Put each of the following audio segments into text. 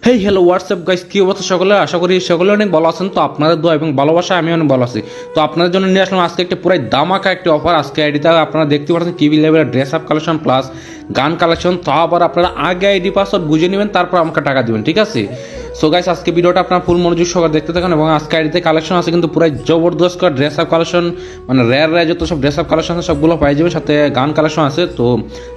Hey hello WhatsApp guys, কি অবস্থা সকলে? আশা করি সকলে অনেক ভালো আছেন। তো আপনাদের দোয়া এবং ভালোবাসা আমি অনেক ভালো আছি। তো আপনাদের জন্য নিয়ে আসলাম আজকে একটা পুরাই দামাকা একটা অফার। আজকে আইডিতে আপনারা দেখতে পাচ্ছেন কিবি লেভেলের ড্রেস আপ কালেকশন প্লাস গান কালেকশন। তো আবার আপনারা আগে আইডি পাসওয়ার্ড বুঝে নেবেন, তারপর আমাকে টাকা দিবেন, ঠিক আছে? সো গাইস, আজকে ভিডিওটা আপনারা ফুল মনোযোগ সহকারে দেখতে থাকুন। এবং আজকে আইডিতে কালেকশন আছে কিন্তু পুরাই জবরদস্ত করে ড্রেস আপ কালেকশন, মানে রেয়ার যত সব ড্রেস আপ কালেকশন আছে সবগুলো পাই যাবে, সাথে গান কালেকশন আছে। তো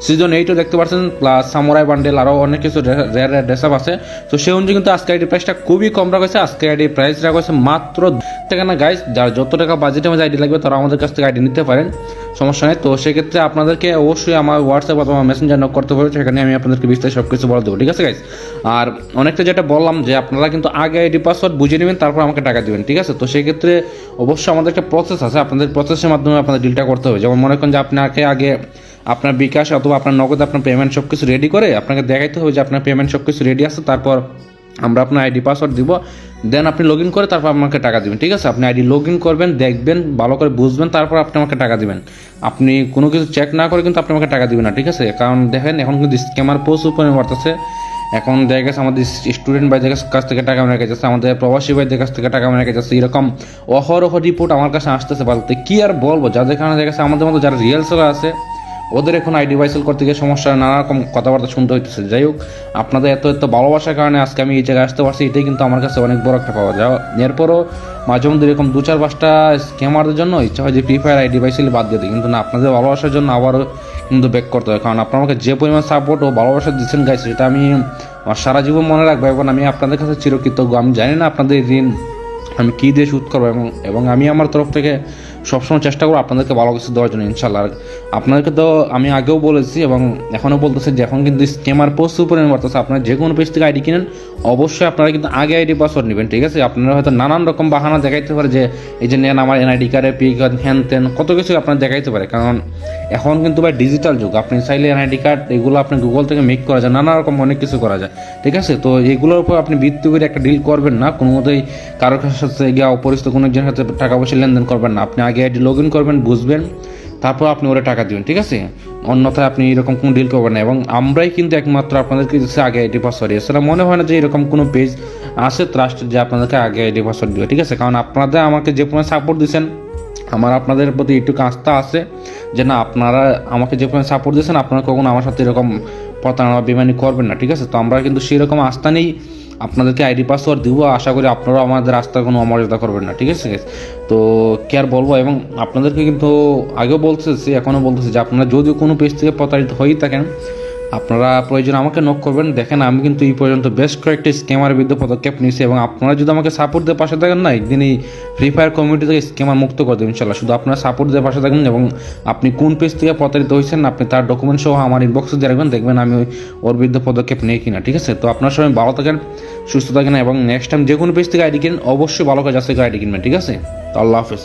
সিজন 8ও দেখতে পাচ্ছেন, প্লাস সামুরাই বান্ডেল, আরও অনেক কিছু রেয়ার ড্রেস আপ আছে। তো সেই অনুযায়ী কিন্তু আজকে আইডি প্রাইসটা খুবই কম রাখা হয়েছে। আজকে আইডি প্রাইস রাখা হয়েছে মাত্র টাকা না গাইস। যার যত টাকা বাজেটের মধ্যে আইডি লাগবে তারা আমাদের কাছ থেকে আইডি নিতে পারেন, সমস্যা নেই। তো সেক্ষেত্রে আপনাদেরকে অবশ্যই আমার হোয়াটসঅ্যাপ অথবা মেসেঞ্জার নক করতে হবে, সেখানে আমি আপনাদেরকে বিস্তারিত সব কিছু বলে দেবো, ঠিক আছে গাইস? আর অনেকটা যেটা বললাম যে আপনারা কিন্তু আগে আইডি পাসওয়ার্ড বুঝে নেবেন, তারপর আমাকে টাকা দিবেন, ঠিক আছে? তো সেক্ষেত্রে অবশ্যই আমাদের একটা প্রসেস আছে, আপনাদের প্রসেসের মাধ্যমে আপনাদের ডিলটা করতে হবে। যেমন মনে করেন যে আপনাকে আগে আপনার বিকাশ অথবা আপনার নগদ আপনার পেমেন্ট সব কিছু রেডি করে আপনাকে দেখাইতে হবে যে আপনার পেমেন্ট সব কিছু রেডি আছে, তারপর আমরা আপনার আইডি পাসওয়ার্ড দিব, দেন আপনি লগ ইন করে তারপর আমাকে টাকা দিবেন, ঠিক আছে? আপনি আইডি লগ ইন করবেন, দেখবেন, ভালো করে বুঝবেন, তারপর আপনি আমাকে টাকা দিবেন। আপনি কোনো কিছু চেক না করে কিন্তু আপনি আমাকে টাকা দিবেন না, ঠিক আছে? কারণ দেখেন এখন কিন্তু স্ক্যামার প্রচুর পরিমাণে বাড়তেছে। এখন দেখা গেছে আমাদের স্টুডেন্ট ভাইদের কাছ থেকে টাকা মেরে যাচ্ছে, আমাদের প্রবাসী ভাইদের কাছ থেকে টাকা মেরে যাচ্ছে, এরকম অহরহ রিপোর্ট আমার কাছে আসতেছে। বলতে কি আর বলবো, যাদের কারণে দেখা গেছে আমাদের মতো যারা রিয়েল সেলার আছে ওদের এখন আইডি ভাইসেল করতে গিয়ে সমস্যা, নানা রকম কথাবার্তা শুনতে হইতেছে। যাই হোক, আপনাদের এত ভালোবাসার কারণে আজকে আমি এই জায়গায় আসতে পারছি, এটাই কিন্তু আমার কাছে অনেক বড় একটা পাওয়া যায়। এরপরও মাঝে মধ্যে এরকম 2-4-5টা স্ক্যামারদের জন্য ইচ্ছা হয় যে ফ্রি ফায়ার আইডি ভাইসেল বাদ দিয়ে দিই, কিন্তু না, আপনাদের ভালোবাসার জন্য আবারও কিন্তু ব্যাক করতে হয়। কারণ আপনারা আমাকে যে পরিমাণ সাপোর্ট ও ভালোবাসা দিচ্ছেন গাইস, সেটা আমি আমার সারা জীবন মনে রাখবো এবং আমি আপনাদের কাছে চিরকৃতজ্ঞ। আমি জানি না আপনাদের ঋণ আমি কী দিয়ে শোধ করবো, এবং আমি আমার তরফ থেকে সবসময় চেষ্টা করবো আপনাদেরকে ভালো কিছু দেওয়ার জন্য, ইনশাল্লাহ। আপনাদেরকে তো আমি আগেও বলেছি এবং এখনও বলতেছি যে এখন কিন্তু স্ক্যামার প্রচুর পরিমাণে বাড়তেছে। আপনারা যে কোনো পেজ থেকে আইডি কিনেন, অবশ্যই আপনারা কিন্তু আগে আইডি পাসওয়ার্ড নেবেন, ঠিক আছে? আপনারা হয়তো নানান রকম বাহানা দেখাইতে পারে যে এই যে নেন আমার এনআইডি কার্ডে পিক হ্যান তেন কত কিছু আপনার দেখাইতে পারে। কারণ এখন কিন্তু ভাই ডিজিটাল যুগ, আপনি চাইলে এনআইডি কার্ড এগুলো আপনি গুগল থেকে মেক করা যায়, নানা রকম অনেক কিছু করা যায়, ঠিক আছে? তো এগুলোর উপর আপনি ভিত্তি করে একটা ডিল করবেন না, কোনো মতেই কারোর সাথে গিয়ে অপরিচিত কোনো একজনের সাথে টাকা পয়সা লেনদেন করবেন না। আপনি আগে আইডি লগ ইন করবেন, বুঝবেন, তারপর আপনি ওরা টাকা দিবেন, ঠিক আছে? অন্যথায় আপনি এরকম কোনো ডিল করবেন না। এবং আমরাই কিন্তু একমাত্র আপনাদেরকে দিচ্ছি আগে আইডি পাসওয়ার্ড। এছাড়া মনে হয় না যে এরকম কোনো পেজ আছে ট্রাস্টেড যে আপনাদেরকে আগে আইডি পাসওয়ার্ড দিবে, ঠিক আছে? কারণ আপনারা আমাকে যে পরিমাণ সাপোর্ট দিচ্ছেন, আমার আপনাদের প্রতি একটু আস্থা আছে যে না, আপনারা আমাকে যে পরিমাণ সাপোর্ট দিচ্ছেন, আপনারা কখনো আমার সাথে এরকম প্রতারণা বেমানি করবেন না, ঠিক আছে? তো আমরা কিন্তু সেরকম আস্থা নেই, আপনাদেরকে আইডি পাসওয়ার্ড দিব, আশা করি আপনারাও আমাদের রাস্তার কোনো অমর্যাদা করবেন না, ঠিক আছে? তো কি আর বলবো। এবং আপনাদেরকে কিন্তু আগেও বলতেছি, এখনও বলতেছি যে আপনারা যদি কোনো পেজ থেকে প্রতারিত হয়েই থাকেন, আপনারা প্রয়োজন আমাকে নক করবেন। দেখেন, আমি কিন্তু এই পর্যন্ত বেশ কয়েকটি স্ক্যামারের বিরুদ্ধে পদক্ষেপ নিয়েছি এবং আপনারা যদি আমাকে সাপোর্ট দিয়ে পাশে থাকেন না, একদিন এই ফ্রি ফায়ার কমিউনিটি থেকে স্ক্যামার মুক্ত করে দেবেন ইনশাল্লাহ। শুধু আপনারা সাপোর্ট দিয়ে পাশে থাকবেন এবং আপনি কোন পেজ থেকে প্রতারিত হয়েছেন আপনি তার ডকুমেন্ট সহ আমার ইনবক্সে দিয়ে রাখবেন, দেখবেন আমি ওর বিরুদ্ধে পদক্ষেপ নেই কিনা, ঠিক আছে? তো আপনার সবাই ভালো থাকেন, সুস্থ থাকেন এবং নেক্সট টাইম যে কোনো পেজ থেকে আইডি কিনেন অবশ্যই ভালো করে যাচ্ছে আইডি কিনবেন, ঠিক আছে? তো আল্লাহ হাফেজ।